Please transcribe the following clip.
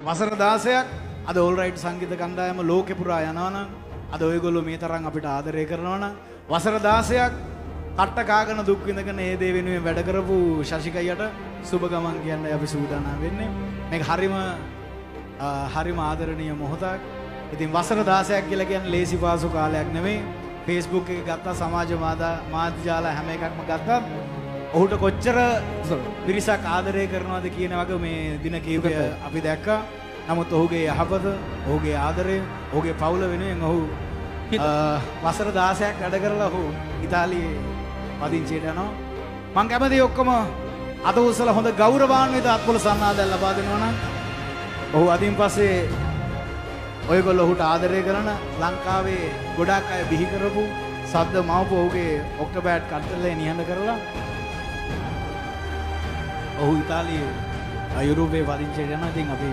වසර 16ක් අද ඕල් රයිට් සංගීත කණ්ඩායම ලෝකෙ පුරා යනවා නම් අද ඔයගොල්ලෝ මේ තරම් අපිට ආදරය කරනවා නම් වසර 16ක් කට්ට කාගෙන දුක් විඳගෙන ඒ දේ වෙනුවෙන් වැඩ කරපු ශශිකයියට සුබ ගමන් කියන්නේ අපි සූදානම් වෙන්නේ. මේක හරිම ආදරණීය මොහොතක්. ඉතින් වසර 16ක් කියලා කියන්නේ ලේසි පාසු කාලයක් නෙමෙයි. Facebook එකේ ගත්තා සමාජ මාධ්‍ය ජාල හැම එකක්ම ගත්තා. ඔහුට කොච්චර පිරිසක් ආදරය කරනවද කියන වගේ මේ දින කීපය අපි දැක්කා. නමුත් ඔහුගේ යහපත, ඔහුගේ ආදරය, ඔහුගේ පවුල වෙනුවෙන් ඔහු වසර 16ක් වැඩ කරලා ඔහු ඉතාලියේ පදිංචියට යනවා. මම කැමතියි ඔක්කොම අත උස්සලා හොඳ ගෞරවාන්විත අත්පොළ සන්නාදයක් ලබා දෙනවා නම් ඔහු අදින් පස්සේ ඔයගොල්ලෝ ඔහුට ආදරය කරන ලංකාවේ ගොඩාක් අය බිහි කරපු සද්ද මවපු ඔහුගේ ඔක්ටෝබර්ට් කට්ටලේ නිහඬ කරලා ඔහු ඉතාලියේ යුරෝපයේ පදිංචියට යනවා. ඉතින් අපි